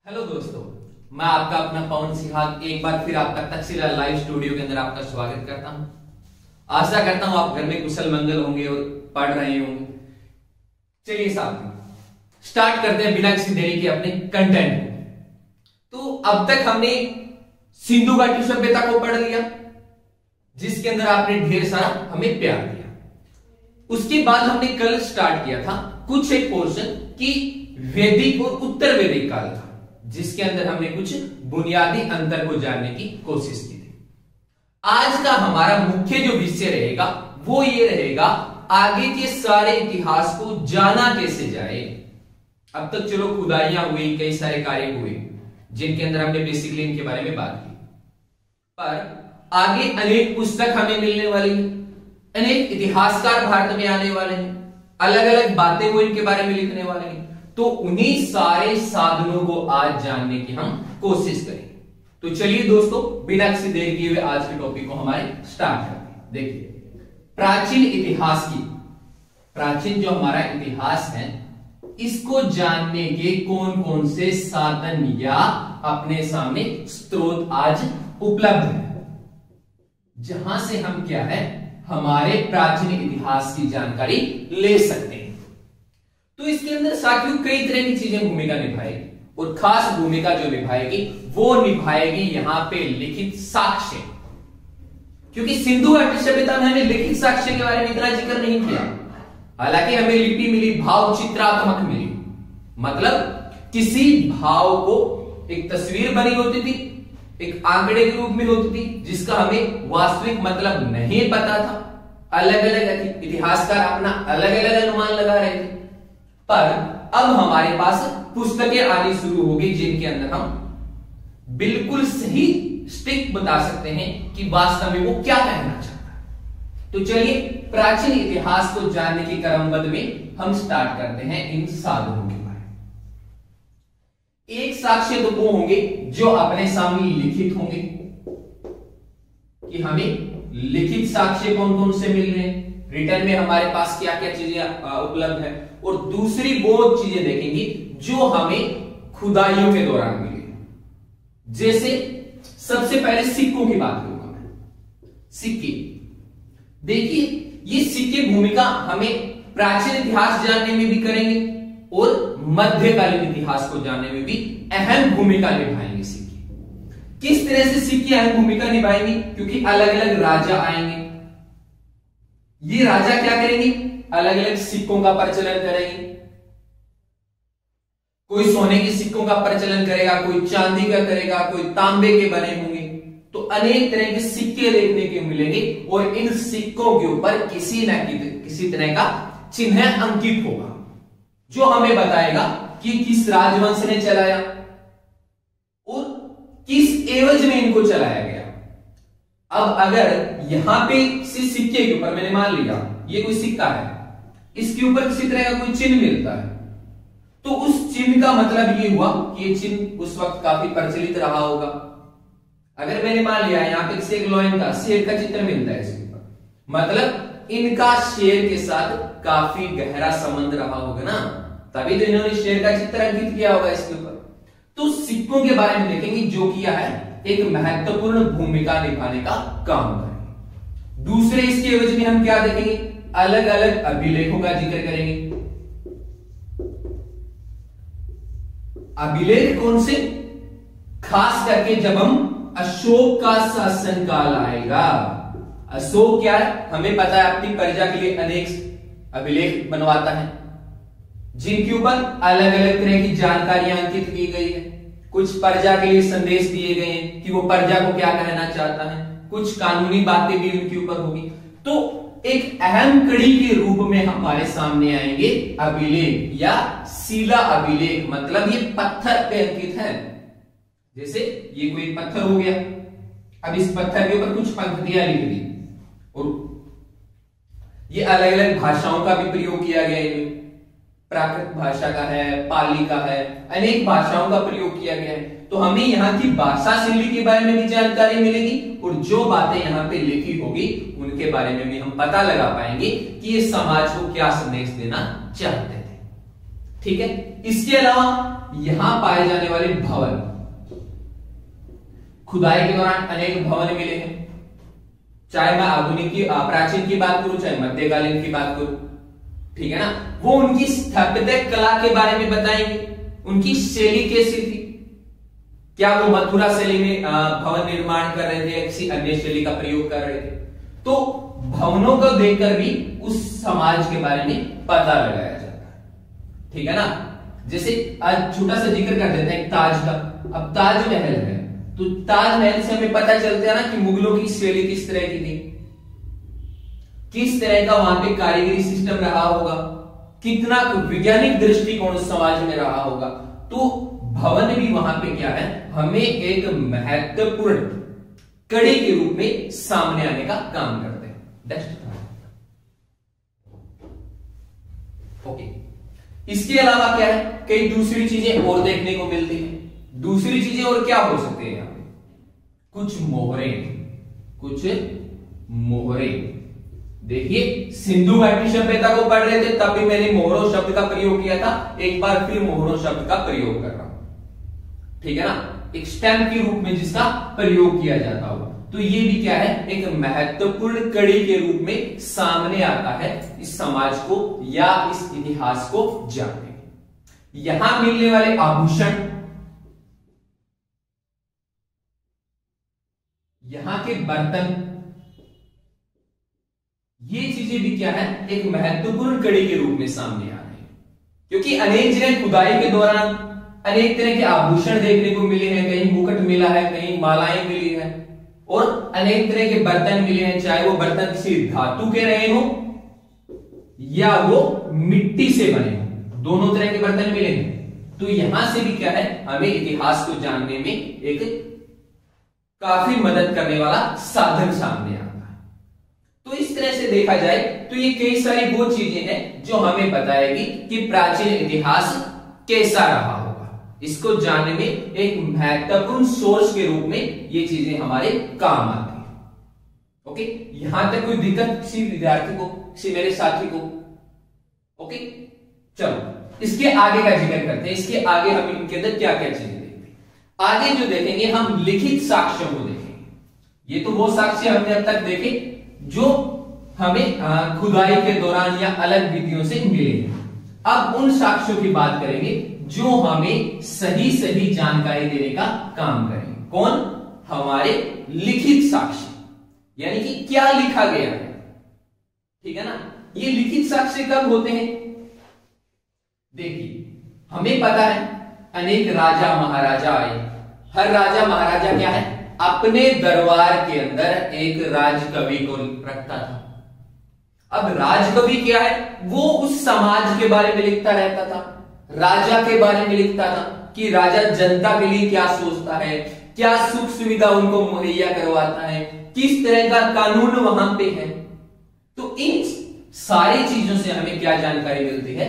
Hello दोस्तों, मैं आपका अपना पवन सिहाग एक बार फिर आपका तक्षशिला लाइव स्टूडियो के अंदर आपका स्वागत करता हूं। आशा करता हूं आप घर में कुशल मंगल होंगे और पढ़ रहे होंगे। चलिए साथियों, स्टार्ट करते हैं बिना किसी देरी के अपने कंटेंट को। तो अब तक हमने सिंधु घाटी सभ्यता को पढ़ लिया, जिसके अंदर आपने ढेर सारा हमें प्यार दिया। उसके बाद हमने कल स्टार्ट किया था कुछ एक पोर्शन की वैदिक और उत्तर वैदिक काल का, जिसके अंदर हमने कुछ बुनियादी अंतर को जानने की कोशिश की थी। आज का हमारा मुख्य जो विषय रहेगा वो ये रहेगा, आगे के सारे इतिहास को जाना कैसे जाए। अब तक चलो खुदाइयां हुई, कई सारे कार्य हुए जिनके अंदर हमने बेसिकली इनके बारे में बात की, पर आगे अनेक पुस्तक हमें मिलने वाली है, अनेक इतिहासकार भारत में आने वाले हैं, अलग अलग बातें वो इनके बारे में लिखने वाले हैं। तो उन्हीं सारे साधनों को आज जानने की हम कोशिश करेंगे। तो चलिए दोस्तों, बिना किसी देर किए हुए आज के टॉपिक को हमारे स्टार्ट करते हैं। देखिए, प्राचीन इतिहास की, प्राचीन जो हमारा इतिहास है, इसको जानने के कौन कौन से साधन या अपने सामने स्रोत आज उपलब्ध है, जहां से हम क्या है हमारे प्राचीन इतिहास की जानकारी ले सकते हैं। तो इसके अंदर साथियों कई तरह की चीजें भूमिका निभाएगी, और खास भूमिका जो निभाएगी वो निभाएगी यहां पे लिखित साक्ष्य। क्योंकि सिंधु घाटी सभ्यता में हमें लिखित साक्ष्य के बारे में इतना जिक्र नहीं किया, हालांकि हमें लिपि मिली, भाव चित्रात्मक मिली, मतलब किसी भाव को एक तस्वीर बनी होती थी, एक आंकड़े के रूप में होती थी, जिसका हमें वास्तविक मतलब नहीं पता था। अलग अलग इतिहासकार अपना अलग अलग अनुमान लगा रहे थे, पर अब हमारे पास पुस्तकें आनी शुरू होगी जिनके अंदर हम बिल्कुल सही स्टिक बता सकते हैं कि वास्तव में वो क्या कहना चाहता है। तो चलिए, प्राचीन इतिहास को जानने की क्रमबद्ध में हम स्टार्ट करते हैं इन साधनों के बारे में। एक साक्ष्य तो वो होंगे जो अपने सामने लिखित होंगे, कि हमें लिखित साक्ष्य कौन कौन से मिल रहे हैं, रिटर्न में हमारे पास क्या क्या चीजें उपलब्ध है, और दूसरी वो चीजें देखेंगे जो हमें खुदाइयों के दौरान मिली। जैसे सबसे पहले सिक्कों की बात करूंगा मैं। सिक्के, देखिए ये सिक्के भूमिका हमें प्राचीन इतिहास जानने में भी करेंगे और मध्यकालीन इतिहास को जानने में भी अहम भूमिका निभाएंगे। सिक्के किस तरह से सिक्के अहम भूमिका निभाएंगे, क्योंकि अलग अलग राजा आएंगे, ये राजा क्या करेंगे, अलग अलग सिक्कों का प्रचलन करेंगे। कोई सोने के सिक्कों का प्रचलन करेगा, कोई चांदी का करेगा, कोई तांबे के बने होंगे। तो अनेक तरह के सिक्के देखने के मिलेंगे, और इन सिक्कों के ऊपर किसी न किसी तरह का चिन्ह अंकित होगा, जो हमें बताएगा कि किस राजवंश ने चलाया और किस एवज में इनको चलाया गया। अब अगर यहां पे किसी सिक्के के ऊपर मैंने मान लिया ये कोई सिक्का है, इसके ऊपर किसी तरह का कोई चिन्ह मिलता है, तो उस चिन्ह का मतलब ये हुआ कि ये चिन्ह उस वक्त काफी प्रचलित रहा होगा। अगर मैंने मान लिया यहां पे किसी एक लॉयन का, शेर का चित्र मिलता है इसके ऊपर, मतलब इनका शेर के साथ काफी गहरा संबंध रहा होगा ना, तभी तो इन्होंने शेर का चित्र अंकित किया होगा इसके ऊपर। तो सिक्कों के बारे में देखेंगे जो किया है एक महत्वपूर्ण भूमिका निभाने का काम करेंगे। दूसरे इसके एवज में हम क्या देखेंगे, अलग अलग अभिलेखों का जिक्र करेंगे। अभिलेख कौन से, खास करके जब हम अशोक का शासनकाल आएगा। अशोक क्या है, हमें पता है अपनी प्रजा के लिए अनेक अभिलेख बनवाता है, जिनके ऊपर अलग अलग तरह की जानकारियां अंकित की गई है। कुछ प्रजा के लिए संदेश दिए गए हैं कि वो प्रजा को क्या कहना चाहता है, कुछ कानूनी बातें भी उनके ऊपर होगी। तो एक अहम कड़ी के रूप में हमारे सामने आएंगे अभिलेख या शिला अभिलेख, मतलब ये पत्थर पे अंकित है। जैसे ये कोई पत्थर हो गया, अब इस पत्थर के ऊपर कुछ पंक्तियां लिख दी, और ये अलग अलग भाषाओं का भी प्रयोग किया गया है। प्राकृत भाषा का है, पाली का है, अनेक भाषाओं का प्रयोग किया गया है। तो हमें यहाँ की भाषा शैली के बारे में भी जानकारी मिलेगी, और जो बातें यहाँ पे लिखी होगी उनके बारे में भी हम पता लगा पाएंगे कि ये समाज को क्या संदेश देना चाहते थे। ठीक है। इसके अलावा यहां पाए जाने वाले भवन, खुदाई के दौरान अनेक भवन मिले हैं, चाहे मैं आधुनिक की प्राचीन की बात करूं चाहे मध्यकालीन की बात करूं, ठीक है ना। वो उनकी स्थापत्य कला के बारे में बताएंगे, उनकी शैली कैसी थी, क्या वो मथुरा शैली में भवन निर्माण कर रहे थे या किसी अन्य शैली का प्रयोग कर रहे थे। तो भवनों को देखकर भी उस समाज के बारे में पता लगाया जाता है, ठीक है ना। जैसे आज छोटा सा जिक्र कर देते हैं ताज का। अब ताजमहल है तो ताजमहल से हमें पता चलता है ना कि मुगलों की शैली किस तरह की थी, किस तरह का वहां पे कारीगरी सिस्टम रहा होगा, कितना वैज्ञानिक दृष्टिकोण उस समाज में रहा होगा। तो भवन भी वहां पे क्या है, हमें एक महत्वपूर्ण कड़ी के रूप में सामने आने का काम करते हैं। Next okay. इसके अलावा क्या है, कई दूसरी चीजें और देखने को मिलती हैं। दूसरी चीजें और क्या हो सकते हैं, यहां पे कुछ मोहरे, कुछ मोहरे। देखिए सिंधु घाटी सभ्यता को पढ़ रहे थे तब भी मैंने मोहरों शब्द का प्रयोग किया था, एक बार फिर मोहरों शब्द का प्रयोग कर रहा हूं, ठीक है ना, एक स्टैम्प के रूप में जिसका प्रयोग किया जाता हो। तो ये भी क्या है, एक महत्वपूर्ण कड़ी के रूप में सामने आता है इस समाज को या इस इतिहास को जानने में। यहां मिलने वाले आभूषण, यहां के बर्तन, ये चीजें भी क्या है, एक महत्वपूर्ण कड़ी के रूप में सामने आ रही है। क्योंकि अनेक जगह खुदाई के दौरान अनेक तरह के आभूषण देखने को मिले हैं, कहीं मुकुट मिला है, कहीं मालाएं मिली है और अनेक तरह के बर्तन मिले हैं, चाहे वो बर्तन किसी धातु के रहे हो या वो मिट्टी से बने हो, दोनों तरह के बर्तन मिले हैं। तो यहां से भी क्या है, हमें इतिहास को जानने में एक काफी मदद करने वाला साधन सामने आता है। तो इस तरह से देखा जाए तो ये कई सारी वो चीजें हैं जो हमें बताएगी कि प्राचीन इतिहास कैसा रहा होगा। इसको जानने में एक महत्वपूर्ण सोर्स के रूप में ये चीजें हमारे काम आती है। ओके, यहां तक कोई दिक्कत किसी विद्यार्थी को, किसी मेरे साथी को? ओके, चलो इसके आगे का जिक्र करते हैं। इसके आगे हम इनके अंदर क्या क्या चीजें देखते हैं। आगे जो देखेंगे हम लिखित साक्ष्यों को देखेंगे। ये तो वो साक्ष्य हमने अब तक देखे जो हमें खुदाई के दौरान या अलग विधियों से मिले हैं। अब उन साक्ष्यों की बात करेंगे जो हमें सही सही जानकारी देने का काम करेंगे। कौन? हमारे लिखित साक्ष्य, यानी कि क्या लिखा गया है, ठीक है ना। ये लिखित साक्ष्य कब होते हैं? देखिए हमें पता है अनेक राजा महाराजा आए। हर राजा महाराजा क्या है, अपने दरबार के अंदर एक राजकवि को रखता था। अब राजकवि क्या है, वो उस समाज के बारे में लिखता रहता था, राजा के बारे में लिखता था कि राजा जनता के लिए क्या सोचता है, क्या सुख सुविधा उनको मुहैया करवाता है, किस तरह का कानून वहां पे है। तो इन सारी चीजों से हमें क्या जानकारी मिलती है,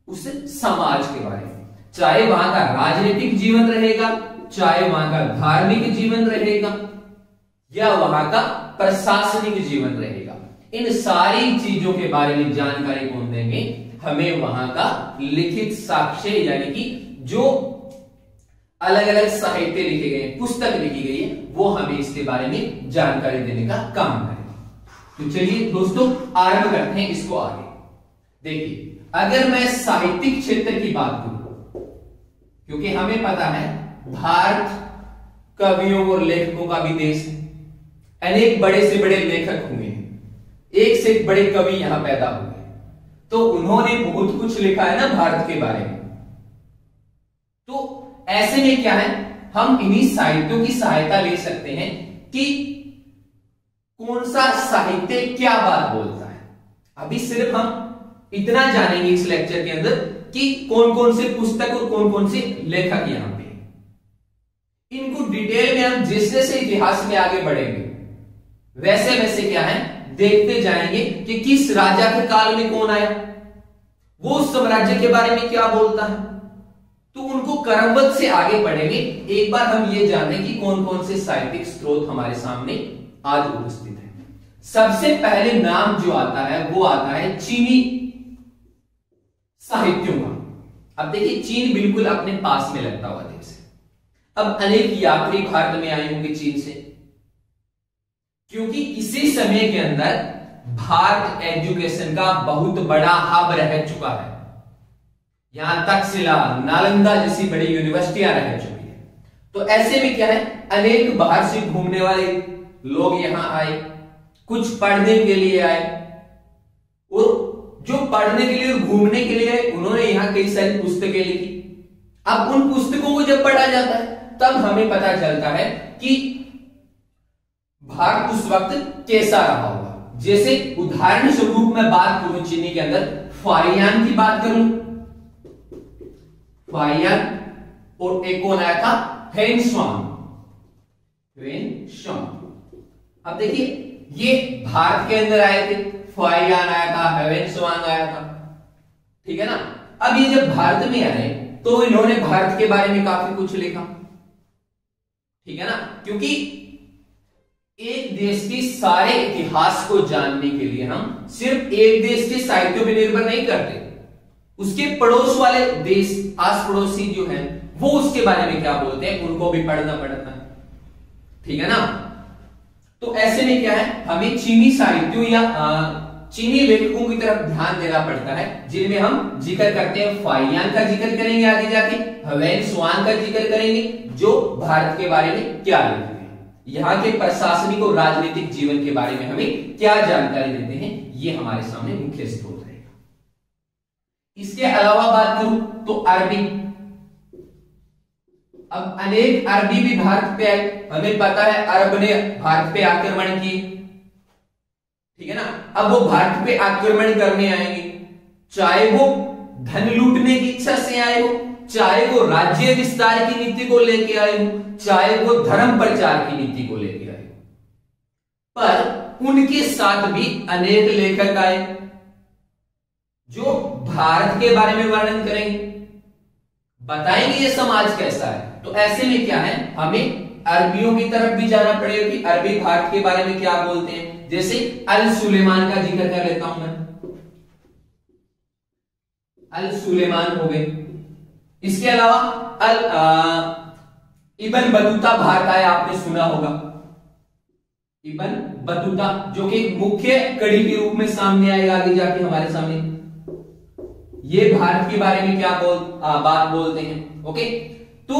उस समाज के बारे में। चाहे वहां का राजनीतिक जीवन रहेगा, चाहे वहां का धार्मिक जीवन रहेगा या वहां का प्रशासनिक जीवन रहेगा, इन सारी चीजों के बारे में जानकारी कौन देंगे? हमें वहां का लिखित साक्ष्य, यानी कि जो अलग अलग साहित्य लिखे गए, पुस्तक लिखी गई है, वो हमें इसके बारे में जानकारी देने का काम करेगा। तो चलिए दोस्तों आरंभ करते हैं इसको आगे। देखिए अगर मैं साहित्यिक क्षेत्र की बात करूं, क्योंकि हमें पता है भारत कवियों और लेखकों का भी देश है, अनेक बड़े से बड़े लेखक हुए हैं, एक से एक बड़े कवि यहां पैदा हुए, तो उन्होंने बहुत कुछ लिखा है ना भारत के बारे में। तो ऐसे में क्या है, हम इन्हीं साहित्यों की सहायता ले सकते हैं कि कौन सा साहित्य क्या बात बोलता है। अभी सिर्फ हम इतना जानेंगे इस लेक्चर के अंदर कि कौन कौन से पुस्तक और कौन कौन से लेखक यहां पे। इनको डिटेल में हम जैसे जैसे इतिहास में आगे बढ़ेंगे वैसे वैसे क्या है देखते जाएंगे कि किस राजा के काल में कौन आया, वो उस साम्राज्य के बारे में क्या बोलता है। तो उनको क्रमबद्ध से आगे बढ़ेंगे। एक बार हम ये जानें कि कौन कौन से साहित्यिक स्रोत हमारे सामने आज उपस्थित है। सबसे पहले नाम जो आता है वो आता है चीनी साहित्यों का। अब देखिए चीन बिल्कुल अपने पास में लगता हुआ देश है। अब अनेक यात्री भारत में आए होंगे चीन से, क्योंकि इसी समय के अंदर भारत एजुकेशन का बहुत बड़ा हब रह चुका है। यहां तक्षशिला, नालंदा जैसी बड़ी यूनिवर्सिटियां रह चुकी है। तो ऐसे में क्या है, अनेक बाहर से घूमने वाले लोग यहां आए, कुछ पढ़ने के लिए आए, और जो पढ़ने के लिए और घूमने के लिए आए उन्होंने यहां कई सारी पुस्तकें लिखी। अब उन पुस्तकों को जब पढ़ा जाता है तब हमें पता चलता है कि भारत उस वक्त कैसा रहा होगा। जैसे उदाहरण स्वरूप मैं बात करूं चीनी के अंदर फारियान की बात करूं, फारियान, और एक कौन आया था, हेनस्वांग। अब देखिए ये भारत के अंदर आए थे, फारियान आया था, हेवेनस्वांग आया था, ठीक है ना। अब ये जब भारत में आए तो इन्होंने भारत के बारे में काफी कुछ लिखा, ठीक है ना, क्योंकि एक देश के सारे इतिहास को जानने के लिए हम सिर्फ एक देश के साहित्य पर निर्भर नहीं करते, उसके पड़ोस वाले देश, आस पड़ोसी जो हैं वो उसके बारे में क्या बोलते हैं उनको भी पढ़ना पड़ता है, ठीक है ना। तो ऐसे में क्या है, हमें चीनी साहित्यों या चीनी लेखकों की तरफ ध्यान देना पड़ता है, जिनमें हम जिक्र करते हैं, फारियान का जिक्र करेंगे आगे जाके, हेवेनस्वांग का जिक्र करेंगे, जो भारत के बारे में क्या लिखते हैं, यहाँ के प्रशासनिक और राजनीतिक जीवन के बारे में हमें क्या जानकारी देते हैं, ये हमारे सामने मुख्य स्रोत रहेगा। इसके अलावा बात करूं तो अरबी, अब अनेक अरबी भी भारत पे आए। हमें पता है अरब ने भारत पे आक्रमण की, ठीक है ना। अब वो भारत पे आक्रमण करने आएंगे, चाहे वो धन लूटने की इच्छा से आए हो, चाहे वो राज्य विस्तार की नीति को लेके आए हो, चाहे वो धर्म प्रचार की नीति को लेके आए हो, पर उनके साथ भी अनेक लेखक आए जो भारत के बारे में वर्णन करेंगे, बताएंगे ये समाज कैसा है। तो ऐसे में क्या है, हमें अरबियों की तरफ भी जाना पड़ेगा कि अरबी भारत के बारे में क्या बोलते हैं। जैसे अल सुलेमान का जिक्र कर लेता हूं मैं, अल सुलेमान हो गए। इसके अलावा इब्न बतूता भारत आया, आपने सुना होगा, इब्न बतूता, जो कि एक मुख्य कड़ी के रूप में सामने आएगा आगे जाके हमारे सामने। ये भारत के बारे में क्या बात बोलते हैं, ओके। तो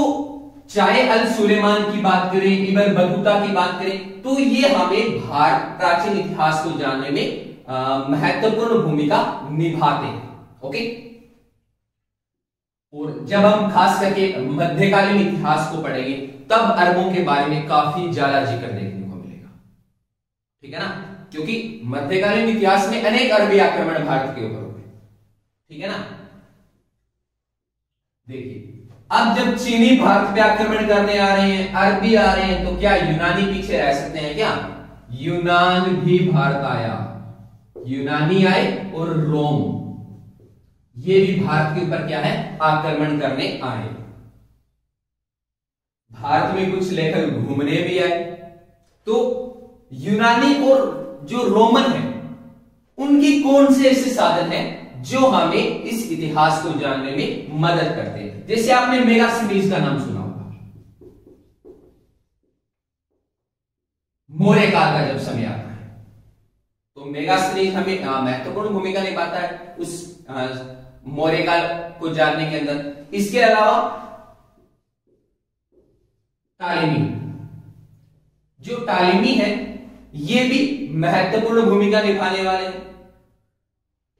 चाहे अल सुलेमान की बात करें, इब्न बतूता की बात करें, तो ये हमें भारत प्राचीन इतिहास को जानने में महत्वपूर्ण भूमिका निभाते हैं, ओके। और जब हम खास करके मध्यकालीन इतिहास को पढ़ेंगे तब अरबों के बारे में काफी ज्यादा जिक्र देखने को मिलेगा, ठीक है ना, क्योंकि मध्यकालीन इतिहास में अनेक अरबी आक्रमण भारत के ऊपर हुए, ठीक है ना। देखिए अब जब चीनी भारत पे आक्रमण करने आ रहे हैं, अरबी आ रहे हैं, तो क्या यूनानी पीछे रह सकते हैं क्या? यूनान भी भारत आया, यूनानी आए और रोम, ये भी भारत के ऊपर क्या है, आक्रमण करने आए। भारत में कुछ लेखक घूमने भी आए। तो यूनानी और जो रोमन है उनकी कौन से ऐसे साधन है जो हमें इस इतिहास को जानने में मदद करते हैं। जैसे आपने मेगास्थनीज का नाम सुना होगा, मौर्य काल का जब समय आता है तो मेगास्थनीज हमें महत्वपूर्ण भूमिका निभाता है उस मौर्य काल को जानने के अंदर। इसके अलावा टालेमी, जो टालेमी है ये भी महत्वपूर्ण भूमिका निभाने वाले हैं,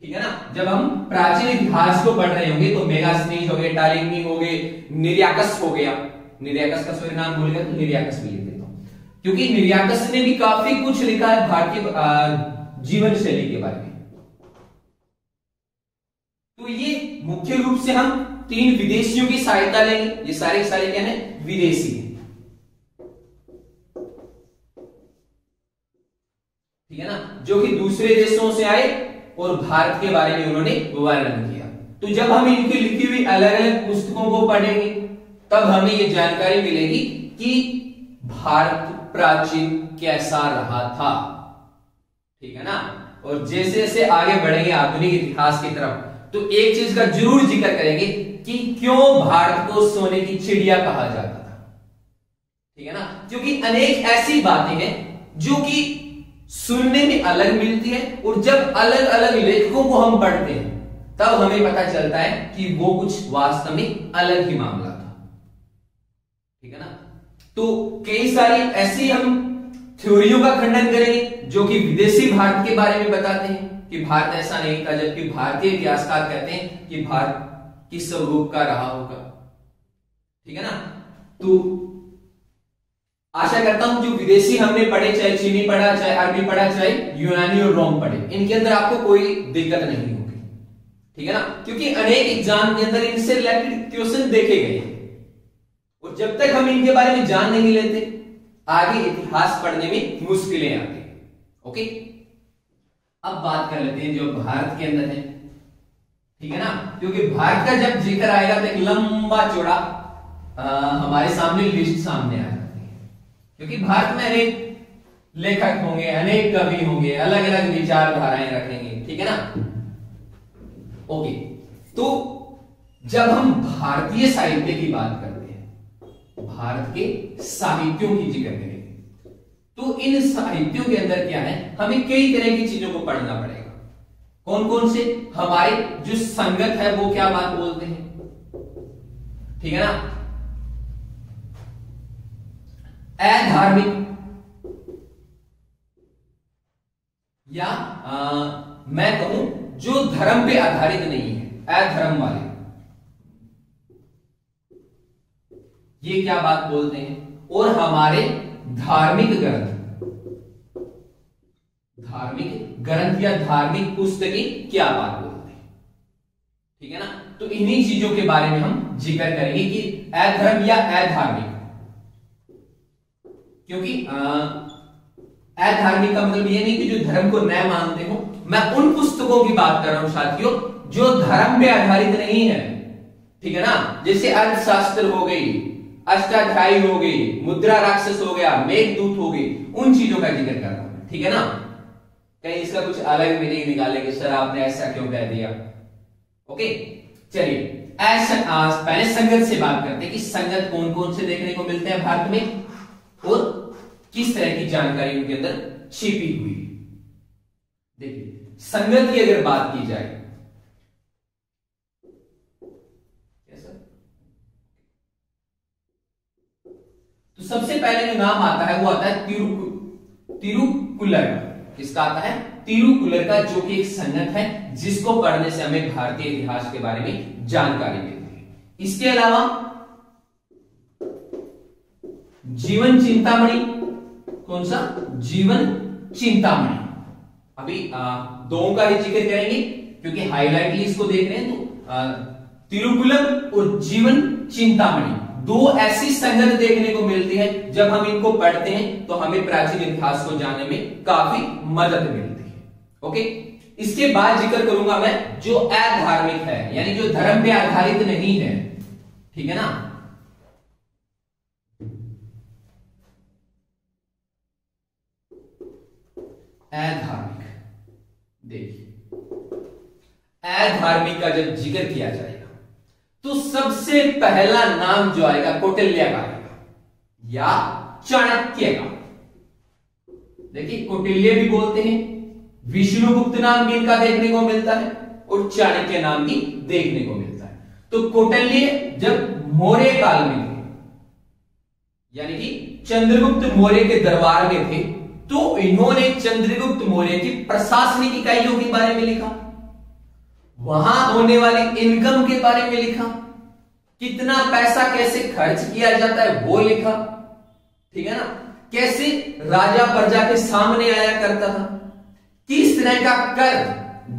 ठीक है ना। जब हम प्राचीन इतिहास को पढ़ रहे होंगे तो मेगास्थनीज हो गए, टालेमी हो गए, निरियाकस हो गया, निरियाकस का सॉरी नाम भूल गया तो निरियाकस भी लिख देता हूं, क्योंकि निरियाकस ने भी काफी कुछ लिखा है भारतीय जीवन शैली के बारे में। तो ये मुख्य रूप से हम 3 विदेशियों की सहायता लेंगे, ये सारे क्या है, विदेशी है, ठीक है ना, जो कि दूसरे देशों से आए और भारत के बारे में उन्होंने वर्णन किया। तो जब हम इनकी लिखी हुई अलग अलग पुस्तकों को पढ़ेंगे तब हमें यह जानकारी मिलेगी कि भारत प्राचीन कैसा रहा था, ठीक है ना। और जैसे जैसे आगे बढ़ेंगे आधुनिक इतिहास की तरफ तो एक चीज का जरूर जिक्र करेंगे कि क्यों भारत को सोने की चिड़िया कहा जाता था। ठीक है ना, क्योंकि अनेक ऐसी बातें हैं जो कि सुनने में अलग मिलती है और जब अलग अलग लेखकों को हम पढ़ते हैं तब हमें पता चलता है कि वो कुछ वास्तव में अलग ही मामला था। ठीक है ना, तो कई सारी ऐसी हम थ्योरियों का खंडन करेंगे जो कि विदेशी भारत के बारे में बताते हैं कि भारत ऐसा नहीं था, जबकि भारतीय इतिहासकार कहते हैं कि भारत किस स्वरूप का रहा होगा। ठीक है ना, तो आशा करता हूं जो विदेशी हमने पढ़े, चाहे चीनी पढ़ा, चाहे अरबी पढ़ा, चाहे यूनानी और रोम पढ़े, इनके अंदर आपको कोई दिक्कत नहीं होगी। ठीक है ना, क्योंकि अनेक एग्जाम के अंदर इनसे रिलेटेड क्वेश्चन देखे गए हैं और जब तक हम इनके बारे में जान नहीं लेते आगे इतिहास पढ़ने में मुश्किलें आती हैं। ओके, अब बात कर लेते हैं जो भारत के अंदर है। ठीक है ना, क्योंकि भारत का जब जिक्र आएगा तो एक लंबा चौड़ा हमारे सामने लिस्ट सामने आ जाती है, क्योंकि भारत में अनेक लेखक होंगे, अनेक कवि होंगे, अलग अलग विचारधाराएं रखेंगे। ठीक है ना, ओके, तो जब हम भारतीय साहित्य की बात करते हैं, भारत के साहित्यों की जिक्र करेंगे, तो इन साहित्यों के अंदर क्या है, हमें कई तरह की चीजों को पढ़ना पड़ेगा। कौन कौन से, हमारे जो संगत है वो क्या बात बोलते हैं। ठीक है ना, अधार्मिक या मैं कहूं जो धर्म पे आधारित नहीं है, अधर्म वाले, ये क्या बात बोलते हैं। और हमारे धार्मिक ग्रंथ या धार्मिक पुस्तकें क्या बात बोलते हैं। ठीक है ना, तो इन्हीं चीजों के बारे में हम जिक्र करेंगे कि अधर्म या अधार्मिक, क्योंकि अधार्मिक का मतलब ये नहीं कि जो धर्म को न मानते हो, मैं उन पुस्तकों की बात कर रहा हूं साथियों जो धर्म पे आधारित नहीं है। ठीक है ना, जैसे अर्थशास्त्र हो गई, अष्टाध्यायी हो गई, मुद्रा राक्षस हो गया, मेघदूत हो गई, उन चीजों का जिक्र कर रहा हूं। ठीक है ना, कहीं इसका कुछ अलग मीनिंग निकालेंगे, सर आपने ऐसा क्यों कह दिया। ओके, चलिए पहले संगत से बात करते हैं कि संगत कौन कौन से देखने को मिलते हैं भारत में और किस तरह की जानकारी उनके अंदर छिपी हुई है। देखिए, संगत की अगर बात की जाए, तो सबसे पहले जो नाम आता है वो आता है तिरुक्कुलर। किसका आता है, तिरुक्कुलर का, जो कि एक संगत है जिसको पढ़ने से हमें भारतीय इतिहास के बारे में जानकारी मिलती है। इसके अलावा जीवन चिंतामणि, कौन सा, जीवन चिंतामणि, अभी दो का भी जिक्र करेंगे क्योंकि हाईलाइटली इसको देख रहे हैं। तो तिरुकुलम और जीवन चिंतामणि दो ऐसी संगत देखने को मिलती है, जब हम इनको पढ़ते हैं तो हमें प्राचीन इतिहास को जानने में काफी मदद मिलती है। ओके, इसके बाद जिक्र करूंगा मैं जो अधार्मिक है, यानी जो धर्म पे आधारित नहीं है। ठीक है ना, अधार्मिक, देखिए अधार्मिक का जब जिक्र किया जाएगा तो सबसे पहला नाम जो आएगा कौटिल्य का आएगा या चाणक्य का। देखिए, कौटिल्य भी बोलते हैं, विष्णुगुप्त नाम भी इनका देखने को मिलता है और चाणक्य नाम भी देखने को मिलता है। तो कौटिल्य जब मौर्य काल में थे, यानी कि चंद्रगुप्त मौर्य के दरबार में थे, तो इन्होंने चंद्रगुप्त मौर्य की प्रशासनिक इकाइयों के बारे में लिखा, वहां होने वाली इनकम के बारे में लिखा, कितना पैसा कैसे खर्च किया जाता है वो लिखा। ठीक है ना, कैसे राजा प्रजा के सामने आया करता था, किस तरह का कर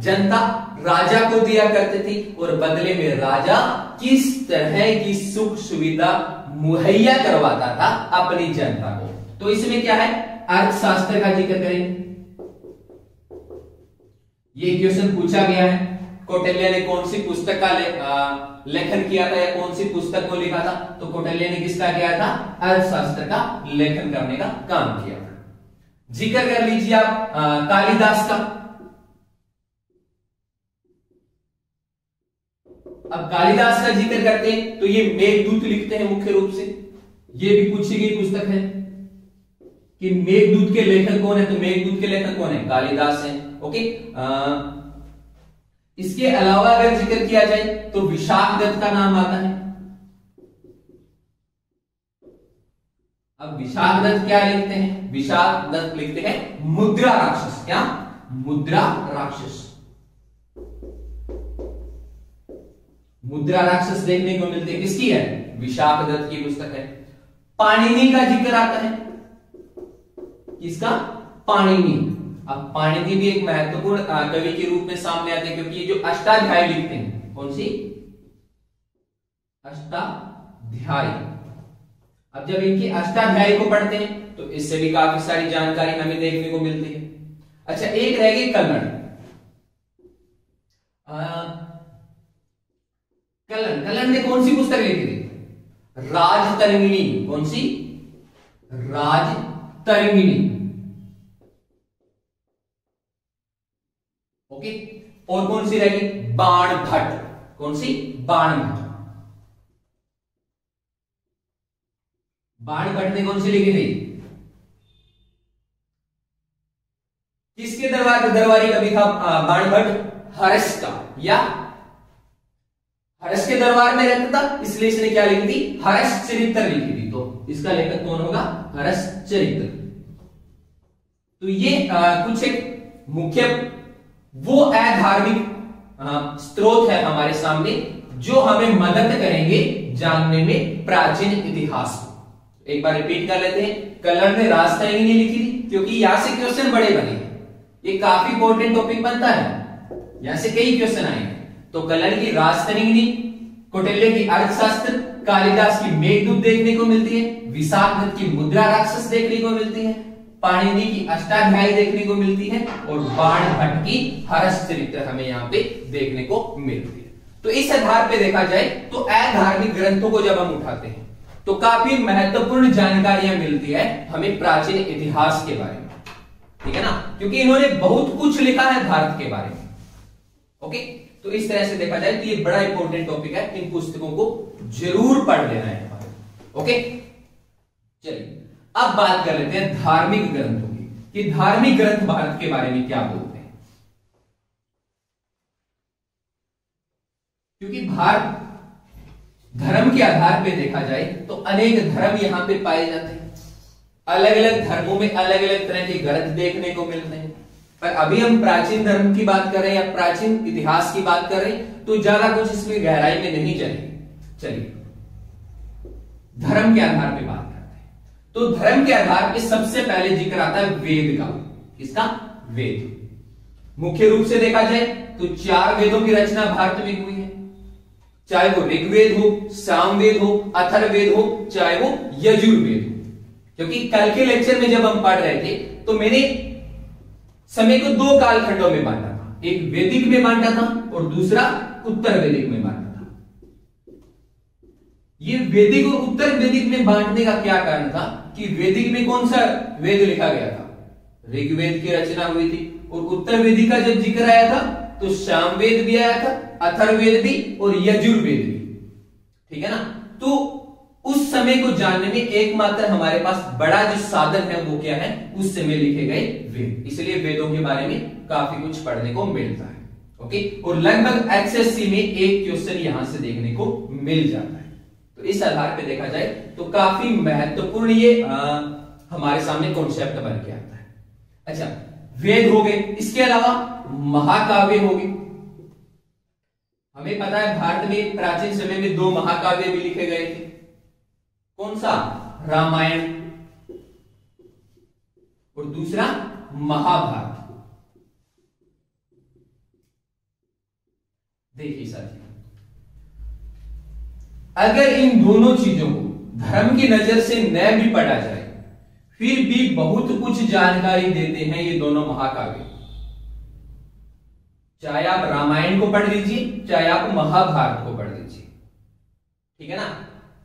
जनता राजा को दिया करती थी और बदले में राजा किस तरह की सुख सुविधा मुहैया करवाता था अपनी जनता को। तो इसमें क्या है, अर्थशास्त्र का जिक्र करेंगे। ये क्वेश्चन पूछा गया है, कौटिल्य ने कौन सी पुस्तक का लेखन किया था या कौन सी पुस्तक को लिखा था। तो कौटिल्य ने किसका किया था, अर्थशास्त्र का लेखन करने का काम किया था। जिक्र कर लीजिए आप कालिदास का। अब कालिदास का जिक्र करते हैं तो ये मेघदूत लिखते हैं मुख्य रूप से। ये भी पूछी गई पुस्तक है कि मेघदूत के लेखक कौन है, तो मेघदूत के लेखक कौन है, कालिदास हैं। ओके, इसके अलावा अगर जिक्र किया जाए तो विशाखदत्त का नाम आता है। अब विशाखदत्त क्या लिखते हैं, विशाखदत्त लिखते हैं मुद्रा राक्षस। क्या, मुद्रा राक्षस। मुद्रा राक्षस देखने को मिलते हैं, किसकी है, विशाखदत्त की पुस्तक है। पाणिनि का जिक्र आता है, किसका, पाणिनि। अब पाणिनि भी एक महत्वपूर्ण कवि के रूप में सामने आते हैं, क्योंकि ये जो अष्टाध्यायी लिखते हैं, कौन सी, अष्टाध्यायी। अब जब इनकी अष्टाध्यायी को पढ़ते हैं तो इससे भी काफी सारी जानकारी हमें देखने को मिलती है। अच्छा, एक रह गई कल्हण। कल्हण ने कौन सी पुस्तक लिखी थी, राजतरंगिणी। कौन सी, राजतरंगिणी। ओके, और कौन सी रहेगी, बाणभट्ट। कौन सी, बाणभट्ट। बाणभट्ट ने कौन सी लिखी थी, किसके दरबारी कवि था बाणभट्ट, हर्ष का, या हर्ष के दरबार में रहता था, इसलिए इसने क्या लिखी थी, हर्ष चरित्र लिखी थी। तो इसका लेखक कौन होगा, हर्ष चरित्र। तो ये कुछ एक मुख्य वो अधार्मिक स्रोत है हमारे सामने जो हमें मदद करेंगे जानने में प्राचीन इतिहास को। एक बार रिपीट कर लेते हैं, कल्हण ने राजतरंगिणी लिखी थी, क्योंकि यहां से क्वेश्चन बड़े बने हैं, ये काफी इंपॉर्टेंट टॉपिक बनता है, यहां से कई क्वेश्चन आए। तो कल्हण की राजतरंगिणी, कौटिल्य की अर्थशास्त्र, कालिदास की मेघदूत देखने को मिलती है, विशाखदत्त की मुद्रा राक्षस देखने को मिलती है, पाणिनि की अष्टाध्यायी देखने को मिलती है, और बाणभट्ट की हर्ष चरित्र हमें यहाँ पे देखने को मिलती है। तो इस आधार पे देखा जाए तो अधार्मिक ग्रंथों को जब हम उठाते हैं तो काफी महत्वपूर्ण जानकारियां मिलती है हमें प्राचीन इतिहास के बारे में, ठीक है ना, क्योंकि इन्होंने बहुत कुछ लिखा है भारत के बारे में। ओके, तो इस तरह से देखा जाए तो ये बड़ा इंपॉर्टेंट टॉपिक है, इन पुस्तकों को जरूर पढ़ लेना है। ओके, चलिए अब बात कर लेते हैं धार्मिक ग्रंथों की, कि धार्मिक ग्रंथ भारत के बारे में क्या बोलते हैं। क्योंकि भारत धर्म के आधार पे देखा जाए तो अनेक धर्म यहां पे पाए जाते हैं, अलग अलग धर्मों में अलग अलग तरह के ग्रंथ देखने को मिलते हैं। पर अभी हम प्राचीन धर्म की बात कर रहे हैं या प्राचीन इतिहास की बात कर रहे हैं, तो ज्यादा कुछ इसमें गहराई में नहीं चलेंगे। चलिए धर्म के आधार पे बात करते हैं। तो धर्म के आधार पे सबसे पहले जिक्र आता है वेद का। किसका? वेद। मुख्य रूप से देखा जाए तो 4 वेदों की रचना भारत में हुई है, चाहे वो ऋग्वेद हो, सामवेद हो, अथर्ववेद हो, चाहे वो यजुर्वेद हो। क्योंकि कल के लेक्चर में जब हम पढ़ रहे थे तो मैंने समय को 2 कालखंडों में बांटा था, एक वैदिक में बांटा था और दूसरा उत्तर वैदिक में बांटा था। ये वैदिक और उत्तर वैदिक में बांटने का क्या कारण था कि वैदिक में कौन सा वेद लिखा गया था? ऋग्वेद की रचना हुई थी, और उत्तर वैदिक का जब जिक्र आया था तो सामवेद भी आया था, अथर्ववेद भी और यजुर्वेद भी, ठीक है ना। तो उस समय को जानने में एकमात्र हमारे पास बड़ा जो साधन है वो क्या है? उस समय लिखे गए वेद, इसलिए वेदों के बारे में काफी कुछ पढ़ने को मिलता है। ओके, और लगभग एचएससी में एक क्वेश्चन यहां से देखने को मिल जाता है। तो इस आधार पे देखा जाए तो काफी महत्वपूर्ण ये हमारे सामने कॉन्सेप्ट बन के आता है। अच्छा, वेद हो गए, इसके अलावा महाकाव्य हो गए। हमें पता है भारत में प्राचीन समय में 2 महाकाव्य भी लिखे गए थे। कौन सा? रामायण और दूसरा महाभारत। देखिए साथियों, अगर इन दोनों चीजों को धर्म की नजर से न भी पढ़ा जाए फिर भी बहुत कुछ जानकारी देते हैं ये दोनों महाकाव्य। चाहे आप रामायण को पढ़ लीजिए, चाहे आप महाभारत को पढ़ लीजिए, ठीक है ना।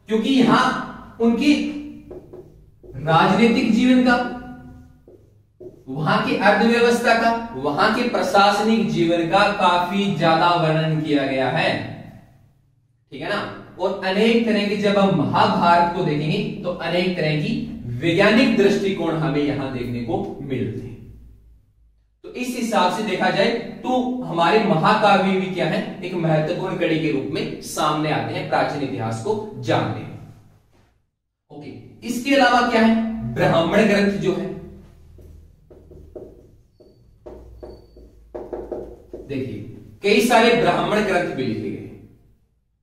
क्योंकि यहां उनकी राजनीतिक जीवन का, वहां की अर्थव्यवस्था का, वहां के प्रशासनिक जीवन का काफी ज्यादा वर्णन किया गया है। ठीक है ना। और अनेक तरह के, जब हम महाभारत को देखेंगे तो अनेक तरह की वैज्ञानिक दृष्टिकोण हमें यहां देखने को मिलते हैं। तो इस हिसाब से देखा जाए तो हमारे महाकाव्य भी क्या है, एक महत्वपूर्ण कड़ी के रूप में सामने आते हैं प्राचीन इतिहास को जानने में। ओके, इसके अलावा क्या है, ब्राह्मण ग्रंथ जो है, देखिए कई सारे ब्राह्मण ग्रंथ भी लिखे गए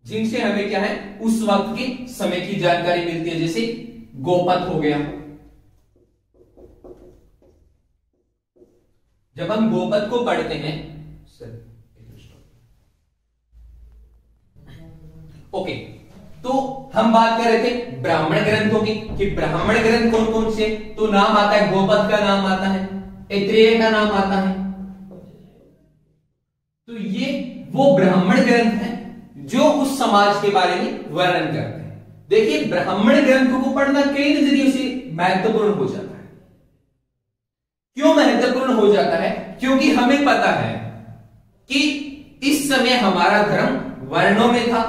जिनसे हमें क्या है उस वक्त के समय की जानकारी मिलती है। जैसे गोपद हो गया, जब हम गोपद को पढ़ते हैं, ओके, तो हम बात कर रहे थे ब्राह्मण ग्रंथों की कि ब्राह्मण ग्रंथ कौन कौन से, तो नाम आता है गोपद का नाम आता है, ऐत्रेय का नाम आता है। तो ये वो ब्राह्मण ग्रंथ हैं जो उस समाज के बारे में वर्णन करते हैं। देखिए ब्राह्मण ग्रंथों को पढ़ना कई नजरियों से महत्वपूर्ण हो जाता है। क्यों महत्वपूर्ण हो जाता है? क्योंकि हमें पता है कि इस समय हमारा धर्म वर्णों में था,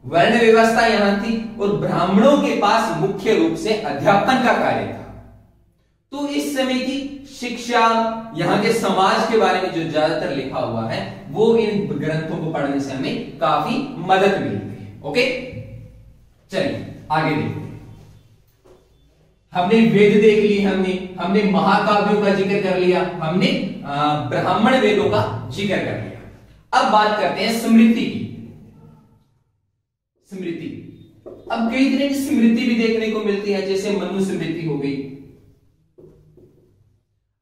वर्ण व्यवस्था यहां थी और ब्राह्मणों के पास मुख्य रूप से अध्यापन का कार्य था। तो इस समय की शिक्षा, यहां के समाज के बारे में जो ज्यादातर लिखा हुआ है वो इन ग्रंथों को पढ़ने से हमें काफी मदद मिलती है। ओके, चलिए आगे देखते हैं। हमने वेद देख ली, हमने महाकाव्यों का जिक्र कर लिया, हमने ब्राह्मण वेदों का जिक्र कर लिया। अब बात करते हैं स्मृति की। स्मृति, अब कई तरह की स्मृति भी देखने को मिलती है, जैसे मनु स्मृति हो गई।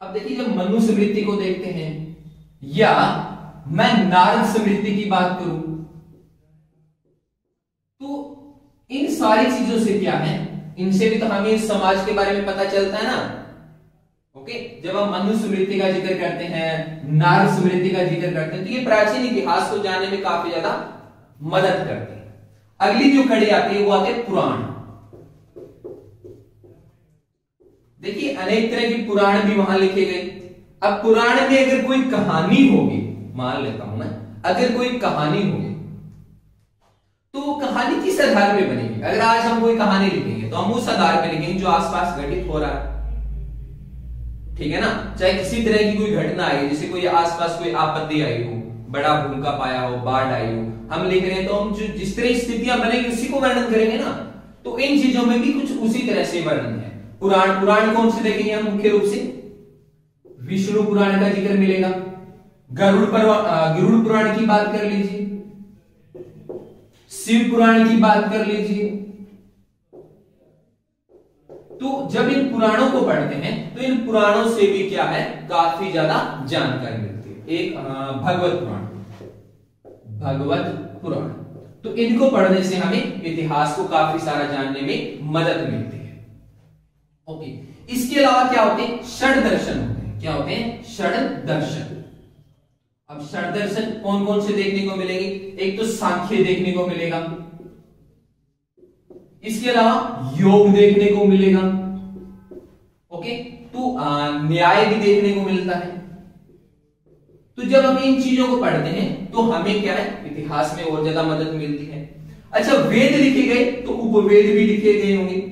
अब देखिए जब मनु स्मृति को देखते हैं या मैं नारद स्मृति की बात करूं तो इन सारी चीजों से क्या है, इनसे भी तो हमें समाज के बारे में पता चलता है ना। ओके, जब हम मनु स्मृति का जिक्र करते हैं, नारद स्मृति का जिक्र करते हैं तो ये प्राचीन इतिहास को जानने में काफी ज्यादा मदद करते हैं। अगली जो कड़ी आती है वो आते हैं पुराण। देखिए अनेक तरह के पुराण भी वहां लिखे गए। अब पुराण में अगर कोई कहानी होगी, मान लेता हूं मैं, अगर कोई कहानी होगी तो वो कहानी किस आधार पे बनेगी? अगर आज हम कोई कहानी लिखेंगे तो हम उस आधार पे लिखेंगे जो आसपास घटित हो रहा है, ठीक है ना। चाहे किसी तरह की कोई घटना आई, जैसे कोई आसपास कोई आपत्ति आई हो, बड़ा भूकंप आया हो, बाढ़ आई हो, हम लिख रहे हैं तो हम जो जिस तरह स्थितियां बनेगी उसी को वर्णन करेंगे ना। तो इन चीजों में भी कुछ उसी तरह से वर्णन है। पुराण कौन से देखेंगे हम? मुख्य रूप से विष्णु पुराण का जिक्र मिलेगा, गरुड़ पुराण की बात कर लीजिए, शिव पुराण की बात कर लीजिए। तो जब इन पुराणों को पढ़ते हैं तो इन पुराणों से भी क्या है, काफी ज्यादा जानकारी मिलती है। एक भगवत पुराण, तो इनको पढ़ने से हमें इतिहास को काफी सारा जानने में मदद मिलती है। ओके, इसके अलावा क्या होते हैं? षड दर्शन होते हैं। क्या होते हैं? षड दर्शन। अब षड दर्शन कौन कौन से देखने को मिलेंगे? एक तो सांख्य देखने को मिलेगा, इसके अलावा योग देखने को मिलेगा, ओके, तो न्याय भी देखने को मिलता है। तो जब हम इन चीजों को पढ़ते हैं तो हमें क्या है, इतिहास में और ज्यादा मदद मिलती है। अच्छा, वेद लिखे गए तो उपवेद भी लिखे गए होंगे।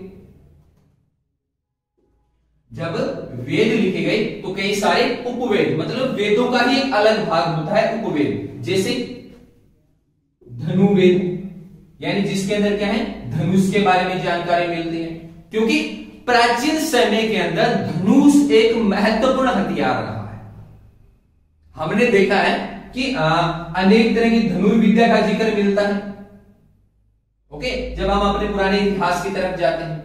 जब वेद लिखे गए तो कई सारे उपवेद, मतलब वेदों का ही एक अलग भाग होता है उपवेद। जैसे धनुर्वेद, यानी जिसके अंदर क्या है, धनुष के बारे में जानकारी मिलती है, क्योंकि प्राचीन समय के अंदर धनुष एक महत्वपूर्ण हथियार रहा है। हमने देखा है कि अनेक तरह की धनुर्विद्या का जिक्र मिलता है। ओके, जब हम अपने पुराने इतिहास की तरफ जाते हैं,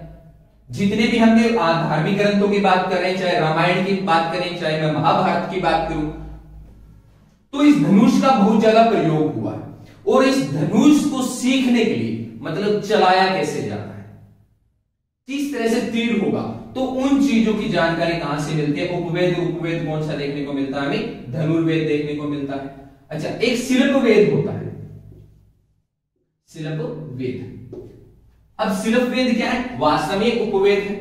जितने भी हमने धार्मिक ग्रंथों की बात कर रहे हैं, चाहे रामायण की बात करें, चाहे मैं महाभारत की बात करूं, तो इस धनुष का बहुत ज्यादा प्रयोग हुआ है। और इस धनुष को सीखने के लिए, मतलब चलाया कैसे जाता है, किस तरह से तीर होगा, तो उन चीजों की जानकारी कहां से मिलती है? उपवेद कौन सा देखने को मिलता है हमें? धनुर्वेद देखने को मिलता है। अच्छा, एक शिल्प वेद होता है, शिल्प वेद। अब शिल्प वेद क्या है? वास्तव में उपवेद है,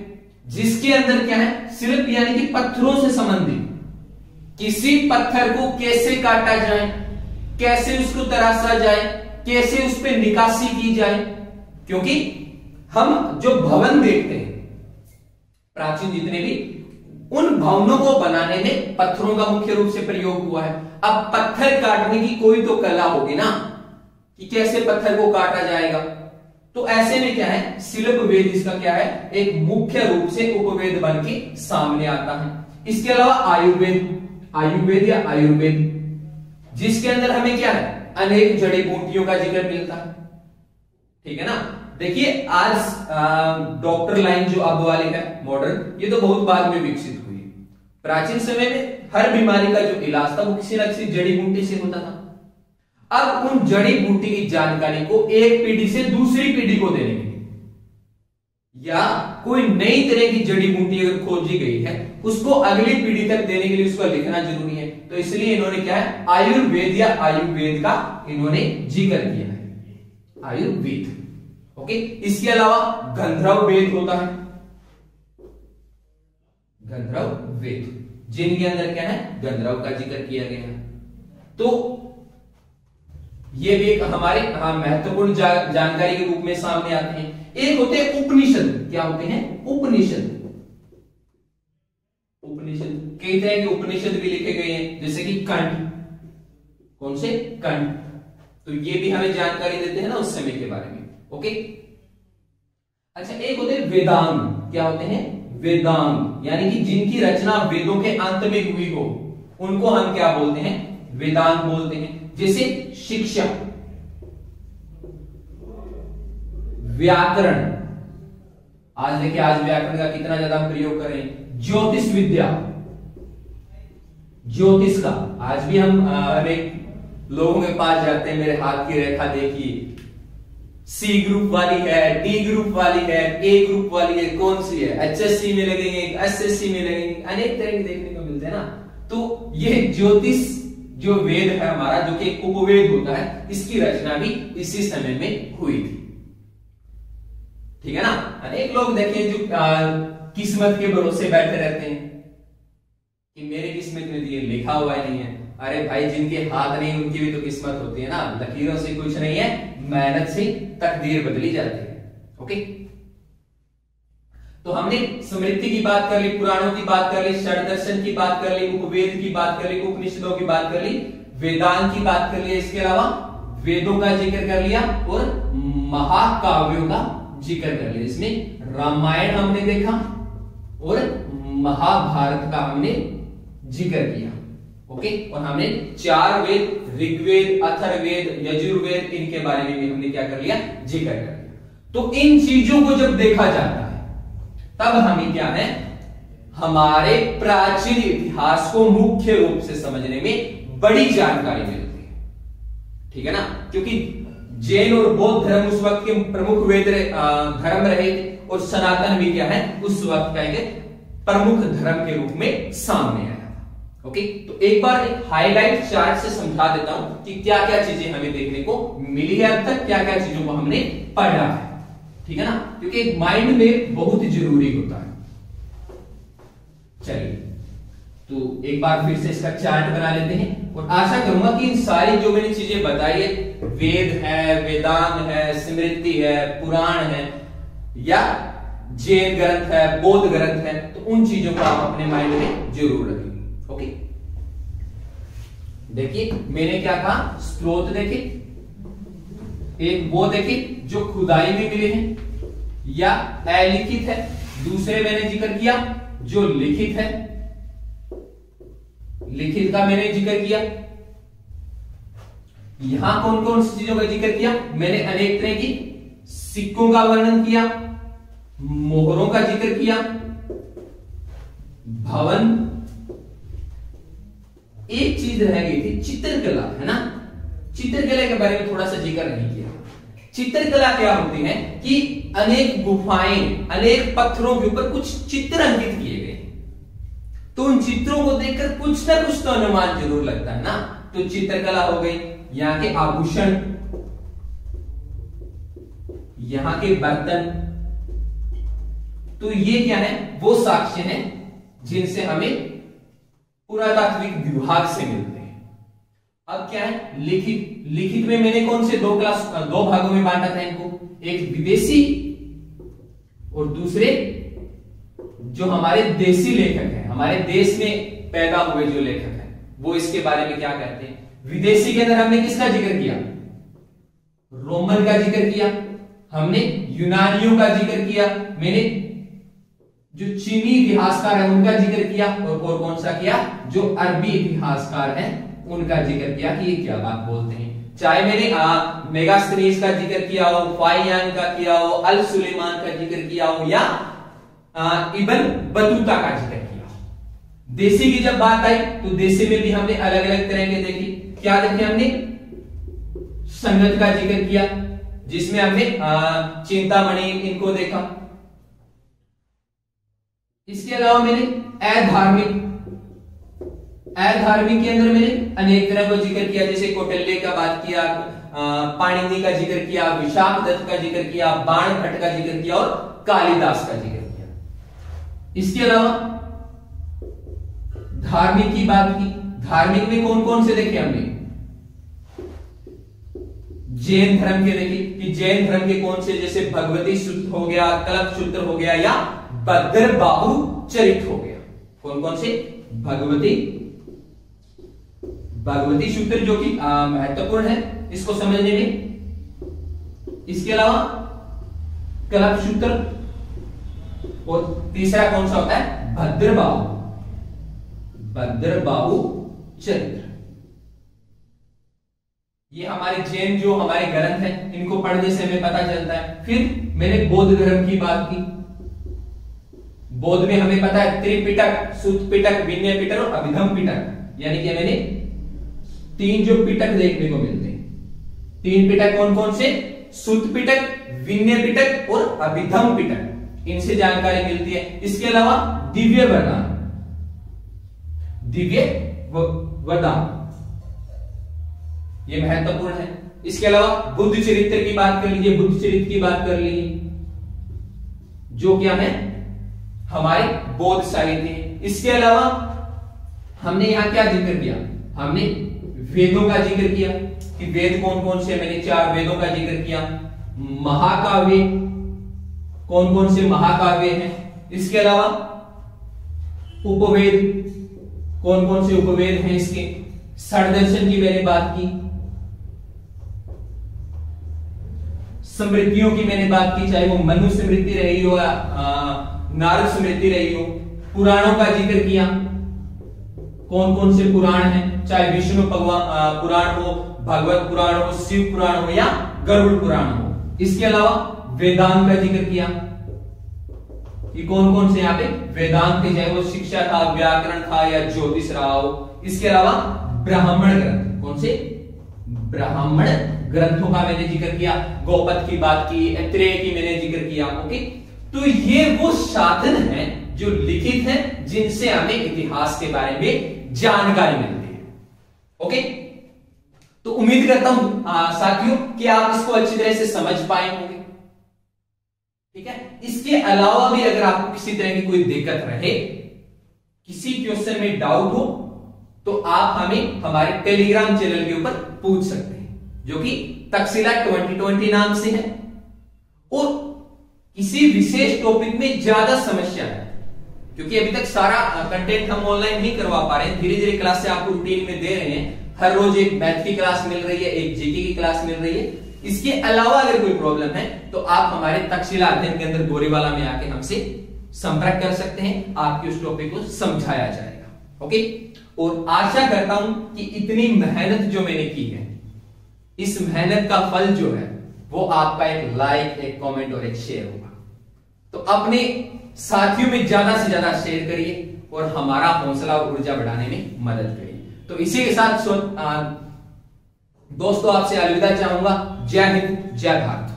जिसके अंदर क्या है, शिल्प यानी कि पत्थरों से संबंधित, किसी पत्थर को कैसे काटा जाए, कैसे उसको तराशा जाए, कैसे उस पर निकासी की जाए, क्योंकि हम जो भवन देखते हैं प्राचीन जितने भी, उन भवनों को बनाने में पत्थरों का मुख्य रूप से प्रयोग हुआ है। अब पत्थर काटने की कोई तो कला होगी ना, कि कैसे पत्थर को काटा जाएगा। तो ऐसे में क्या है, शिल्प वेद इसका क्या है, एक मुख्य रूप से उपवेद बन के सामने आता है। इसके अलावा आयुर्वेद या आयुर्वेद, जिसके अंदर हमें क्या है, अनेक जड़ी बूटियों का जिक्र मिलता है। ठीक है ना। देखिए आज डॉक्टर लाइन जो अब वाली है मॉडर्न, ये तो बहुत बाद में विकसित हुई। प्राचीन समय में हर बीमारी का जो इलाज था वो किसी न किसी जड़ी बूटी से होता था। अब उन जड़ी बूटी की जानकारी को एक पीढ़ी से दूसरी पीढ़ी को देने के लिए, या कोई नई तरह की जड़ी बूटी अगर खोजी गई है उसको अगली पीढ़ी तक देने के लिए उसको लिखना जरूरी है। तो इसलिए इन्होंने क्या है, आयुर्वेद या आयुर्वेद का इन्होंने जिक्र किया है, आयुर्वेद। ओके। इसके अलावा गंधर्व वेद होता है, गंधर्व वेद, जिनके अंदर क्या है, गंधर्व का जिक्र किया गया है। तो ये भी एक हमारे महत्वपूर्ण जानकारी के रूप में सामने आते हैं। एक होते हैं उपनिषद। क्या होते हैं, उपनिषद। उपनिषद कई तरह के उपनिषद भी लिखे गए हैं, जैसे कि कंठ। कौन से, कंठ। तो ये भी हमें जानकारी देते हैं ना उस समय के बारे में। ओके। अच्छा, एक होते हैं वेदांग। क्या होते हैं, वेदांग, यानी कि जिनकी रचना वेदों के अंत में हुई हो, उनको हम क्या बोलते हैं, वेदांग बोलते हैं। जैसे शिक्षा, व्याकरण, आज देखिए आज व्याकरण का कितना ज्यादा हम प्रयोग करें। ज्योतिष विद्या, ज्योतिष का आज भी हम अनेक लोगों के पास जाते हैं, मेरे हाथ की रेखा देखिए, सी ग्रुप वाली है, डी ग्रुप वाली है, ए ग्रुप वाली है, कौन सी है, एचएससी में लगेंगे, एसएससी में लगेंगे, अनेक तरह के देखने को मिलते हैं ना। तो ये ज्योतिष जो वेद है हमारा, जो कि उपवेद होता है, इसकी रचना भी इसी समय में हुई थी। ठीक है ना। अनेक लोग देखिए जो किस्मत के भरोसे बैठे रहते हैं कि मेरे किस्मत में ये लिखा हुआ ही नहीं है। अरे भाई, जिनके हाथ नहीं उनकी भी तो किस्मत होती है ना। लकीरों से कुछ नहीं है, मेहनत से तकदीर बदली जाती है। ओके। तो हमने स्मृति की बात कर ली, पुराणों की बात कर ली, षड्दर्शन की बात कर ली, उपवेद की बात कर ली, उपनिषदों की बात कर ली, वेदांत की बात कर ली। इसके अलावा वेदों का जिक्र कर लिया और महाकाव्यों का जिक्र कर लिया। इसमें रामायण हमने देखा और महाभारत का हमने जिक्र किया। ओके। और हमने 4 वेद, ऋग्वेद, अथर्ववेद, यजुर्वेद, इनके बारे में भी हमने क्या कर लिया, जिक्र कर लिया। तो इन चीजों को जब देखा जाता है तब हमें क्या है, हमारे प्राचीन इतिहास को मुख्य रूप से समझने में बड़ी जानकारी मिलती है। ठीक है ना। क्योंकि जैन और बौद्ध धर्म उस वक्त के प्रमुख वेद धर्म रहे थे, और सनातन भी क्या है, उस वक्त का एक प्रमुख धर्म के रूप में सामने आया था। ओके। तो एक बार एक हाईलाइट चार्ट से समझा देता हूं कि क्या क्या चीजें हमें देखने को मिली है अब तक, क्या क्या चीजों को हमने पढ़ा है। ठीक है ना, क्योंकि माइंड में बहुत जरूरी होता है। चलिए, तो एक बार फिर से इसका चार्ट बना लेते हैं, और आशा करूंगा कि इन सारी जो मैंने चीजें बताई है, वेद है, वेदांग है, स्मृति है, पुराण है, या जैन ग्रंथ है, बौद्ध ग्रंथ है, तो उन चीजों को आप अपने माइंड में जरूर रखेंगे। ओके। देखिए मैंने क्या कहा, स्रोत देखे, एक वो देखे जो खुदाई में मिले हैं या अलिखित है, दूसरे मैंने जिक्र किया जो लिखित है, लिखित का मैंने जिक्र किया। यहां कौन कौन सी चीजों का जिक्र किया, मैंने अनेक तरह की सिक्कों का वर्णन किया, मोहरों का जिक्र किया, भवन, एक चीज रह गई थी चित्रकला, है ना। चित्रकला के बारे में थोड़ा सा जिक्र नहीं किया। चित्रकला क्या होती है कि अनेक गुफाएं, अनेक पत्थरों के ऊपर कुछ चित्र अंकित किए गए, तो उन चित्रों को देखकर कुछ ना कुछ तो अनुमान जरूर लगता है ना। तो चित्रकला हो गई, यहाँ के आभूषण, यहाँ के बर्तन, तो ये क्या है, वो साक्ष्य हैं जिनसे हमें पुरातात्विक विभाग से मिलते हैं। अब क्या है लिखित। लिखित में मैंने कौन से दो भागों में बांटा था इनको, एक विदेशी और दूसरे जो हमारे देसी लेखक हैं, हमारे देश में पैदा हुए जो लेखक हैं, वो इसके बारे में क्या कहते हैं। विदेशी के अंदर हमने किसका जिक्र किया, रोमन का जिक्र किया, हमने यूनानियों का जिक्र किया, मैंने जो चीनी इतिहासकार है उनका जिक्र किया, और कौन सा किया, जो अरबी इतिहासकार हैं उनका जिक्र किया कि ये क्या बात बोलते हैं। चाहे मैंने मेगास्थनीज का जिक्र किया हो, फाइयान का किया हो, अल सुलेमान का जिक्र किया हो, या इब्न बतूता का जिक्र किया हो। देसी की जब बात आई तो देसी में भी हमने अलग अलग तरह के देखी। क्या देखे हमने, संगत का जिक्र किया जिसमें हमने चिंतामणि इनको देखा। इसके अलावा मैंने अधार्मिक के अंदर मैंने अनेक तरह का जिक्र किया, जैसे कौटिल्य का बात किया, पाणिनि का जिक्र किया, विशाखदत्त का जिक्र किया, बाणभट्ट का जिक्र किया और कालिदास का जिक्र किया। इसके अलावा धार्मिक की बात की। धार्मिक में कौन कौन से देखे हमने, जैन धर्म के देखे कि जैन धर्म के कौन से, जैसे भगवती सूत्र हो गया, कल्प सूत्र हो गया, या भद्रबाहु चरित हो गया। कौन कौन से, भगवती सूत्र जो कि महत्वपूर्ण है इसको समझने में। इसके अलावा कल्प सूत्र, और तीसरा कौन सा होता है, भद्रबाहु चरित्र। ये हमारे जैन जो हमारे ग्रंथ हैं इनको पढ़ने से हमें पता चलता है। फिर मैंने बौद्ध धर्म की बात की। बौद्ध में हमें पता है त्रिपिटक, सुत्त पिटक, विनय पिटक और अभिधम पिटक, यानी कि मैंने 3 जो पिटक देखने को मिलते हैं। 3 पिटक कौन कौन से, सुत्त पिटक, विनय पिटक और अभिधम पिटक, इनसे जानकारी मिलती है। इसके अलावा दिव्य वरदान, ये महत्वपूर्ण है। इसके अलावा बुद्ध चरित्र की बात कर लीजिए, बुद्ध चरित्र की बात कर लीजिए, जो क्या है हमारे बौद्ध साहित्य है। इसके अलावा हमने यहां क्या जिक्र किया, हमने वेदों का जिक्र किया कि वेद कौन कौन से, मैंने 4 वेदों का जिक्र किया। महाकाव्य, कौन कौन से महाकाव्य हैं। इसके अलावा उपवेद, कौन कौन से उपवेद हैं इसके। षड्दर्शन की मैंने बात की, स्मृतियों की मैंने बात की, चाहे वो मनु स्मृति रही हो या नारद स्मृति रही हो। पुराणों का जिक्र किया, कौन कौन से पुराण हैं, चाहे विष्णु भगवान पुराण हो, भागवत पुराण हो, शिव पुराण हो या गरुड़ पुराण हो। इसके अलावा वेदांत का जिक्र किया कि कौन कौन से यहाँ पे वेदांत थे, चाहे वो शिक्षा था, व्याकरण था या ज्योतिष रहा हो। इसके अलावा ब्राह्मण ग्रंथ, कौन से, ब्राह्मण ग्रंथों का मैंने जिक्र किया। गौपद की बात की, ऐत्रेय की मैंने जिक्र किया। ओके, तो ये वो साधन हैं जो लिखित हैं जिनसे हमें इतिहास के बारे में जानकारी मिलती है। ओके, तो उम्मीद करता हूं साथियों कि आप इसको अच्छी तरह से समझ पाए होंगे। ठीक है, इसके अलावा भी अगर आपको किसी तरह की कोई दिक्कत रहे, किसी क्वेश्चन में डाउट हो, तो आप हमें हमारे टेलीग्राम चैनल के ऊपर पूछ सकते हैं, जो कि तक्षशिला 2020 नाम से है। और किसी विशेष टॉपिक में ज्यादा समस्या है, क्योंकि अभी तक सारा कंटेंट हम ऑनलाइन नहीं करवा पा रहे हैं, धीरे धीरे क्लास से आपको रूटीन में दे रहे हैं। हर रोज एक मैथ की क्लास मिल रही है, एक जीके की क्लास मिल रही है। इसके अलावा अगर कोई प्रॉब्लम है तो आप हमारे तक्षशिला अध्ययन केंद्र गोरेवाला में आके हमसे संपर्क कर सकते हैं, आपके उस टॉपिक को समझाया जाएगा। ओके, और आशा करता हूं कि इतनी मेहनत जो मैंने की है, इस मेहनत का फल जो है वो आपका एक लाइक, एक कमेंट और एक शेयर होगा। तो अपने साथियों में ज्यादा से ज्यादा शेयर करिए और हमारा हौसला और ऊर्जा बढ़ाने में मदद करिए। तो इसी के साथ दोस्तों आपसे अलविदा चाहूंगा। जय हिंद, जय भारत।